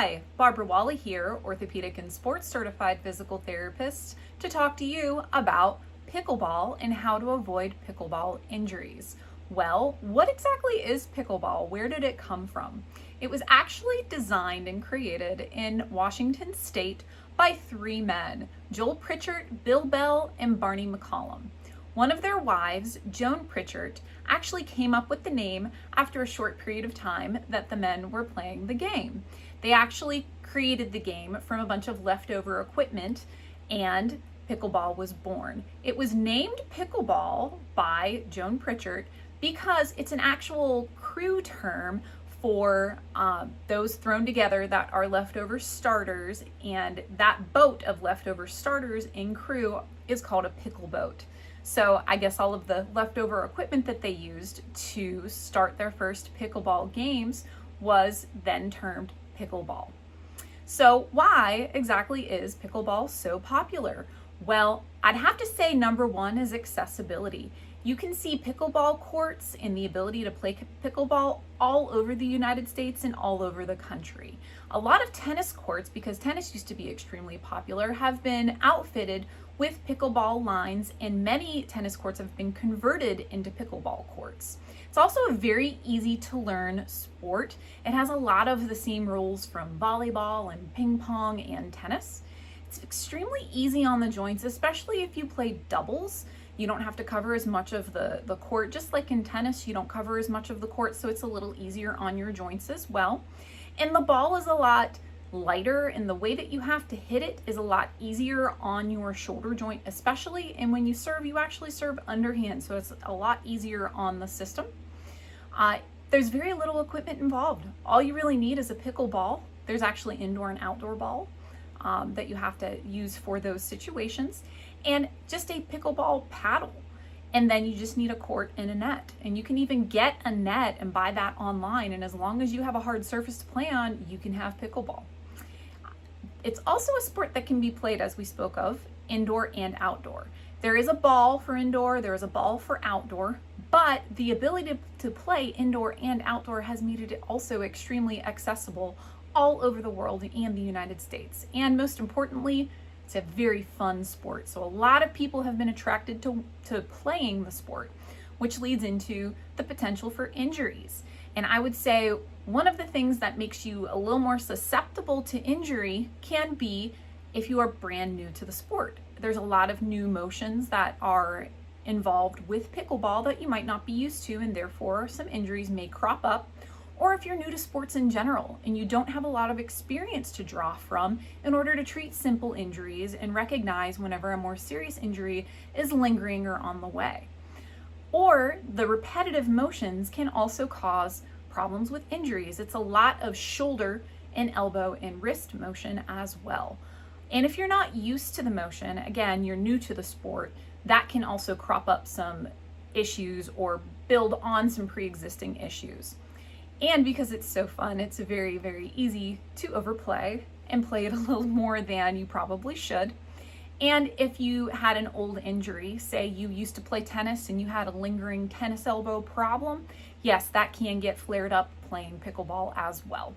Hi, Barbara Wally here, orthopedic and sports certified physical therapist, to talk to you about pickleball and how to avoid pickleball injuries. Well, what exactly is pickleball? Where did it come from? It was actually designed and created in Washington State by three men, Joel Pritchard, Bill Bell, and Barney McCollum. One of their wives, Joan Pritchard, actually came up with the name after a short period of time that the men were playing the game. They actually created the game from a bunch of leftover equipment, and pickleball was born. It was named pickleball by Joan Pritchard because it's an actual crew term for those thrown together that are leftover starters, and that boat of leftover starters in crew is called a pickle boat. So I guess all of the leftover equipment that they used to start their first pickleball games was then termed pickleball. So why exactly is pickleball so popular? Well, I'd have to say number one is accessibility. You can see pickleball courts and the ability to play pickleball all over the United States and all over the country. A lot of tennis courts, because tennis used to be extremely popular, have been outfitted with pickleball lines, and many tennis courts have been converted into pickleball courts. It's also a very easy to learn sport. It has a lot of the same rules from volleyball and ping pong and tennis. It's extremely easy on the joints, especially if you play doubles. You don't have to cover as much of the court. Just like in tennis, you don't cover as much of the court, so it's a little easier on your joints as well. And the ball is a lot lighter, and the way that you have to hit it is a lot easier on your shoulder joint especially, and when you serve, you actually serve underhand, so it's a lot easier on the system. There's very little equipment involved. All you really need is a pickleball. There's actually indoor and outdoor ball that you have to use for those situations, and just a pickleball paddle. And then you just need a court and a net. And you can even get a net and buy that online. And as long as you have a hard surface to play on, you can have pickleball. It's also a sport that can be played, as we spoke of, indoor and outdoor. There is a ball for indoor, there is a ball for outdoor, but the ability to play indoor and outdoor has made it also extremely accessible all over the world and the United States. And most importantly, it's a very fun sport. So a lot of people have been attracted to playing the sport, which leads into the potential for injuries. And I would say one of the things that makes you a little more susceptible to injury can be if you are brand new to the sport. There's a lot of new motions that are involved with pickleball that you might not be used to, and therefore some injuries may crop up. Or if you're new to sports in general and you don't have a lot of experience to draw from in order to treat simple injuries and recognize whenever a more serious injury is lingering or on the way. Or the repetitive motions can also cause problems with injuries. It's a lot of shoulder and elbow and wrist motion as well. And if you're not used to the motion, again, you're new to the sport, that can also crop up some issues or build on some pre-existing issues. And because it's so fun, it's very, very easy to overplay and play it a little more than you probably should. And if you had an old injury, say you used to play tennis and you had a lingering tennis elbow problem, yes, that can get flared up playing pickleball as well.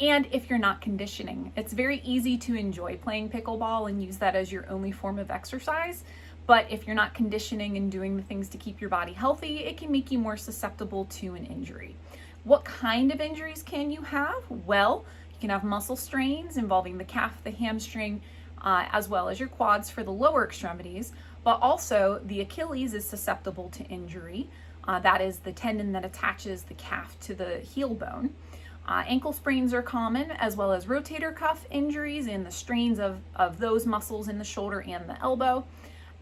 And if you're not conditioning, it's very easy to enjoy playing pickleball and use that as your only form of exercise. But if you're not conditioning and doing the things to keep your body healthy, it can make you more susceptible to an injury. What kind of injuries can you have? Well, you can have muscle strains involving the calf, the hamstring, as well as your quads for the lower extremities, but also the Achilles is susceptible to injury. That is the tendon that attaches the calf to the heel bone. Ankle sprains are common, as well as rotator cuff injuries and the strains of those muscles in the shoulder and the elbow,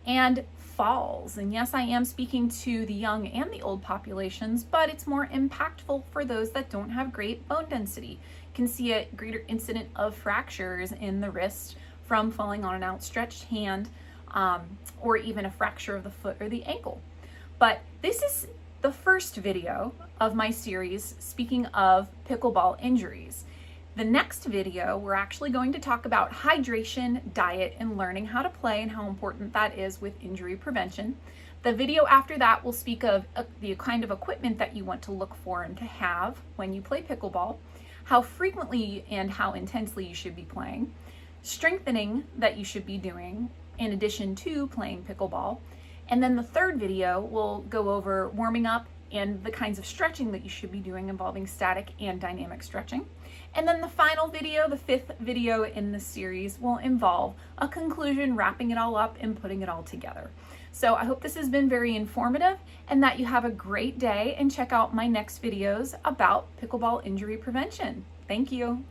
and falls. And yes, I am speaking to the young and the old populations, but it's more impactful for those that don't have great bone density. You can see a greater incident of fractures in the wrist from falling on an outstretched hand, or even a fracture of the foot or the ankle. But this is the first video of my series speaking of pickleball injuries. The next video, we're actually going to talk about hydration, diet, and learning how to play and how important that is with injury prevention. The video after that will speak of the kind of equipment that you want to look for and to have when you play pickleball, how frequently and how intensely you should be playing, strengthening that you should be doing in addition to playing pickleball. And then the third video will go over warming up and the kinds of stretching that you should be doing involving static and dynamic stretching. And then the final video, the fifth video in this series, will involve a conclusion, wrapping it all up and putting it all together. So I hope this has been very informative and that you have a great day, and check out my next videos about pickleball injury prevention. Thank you.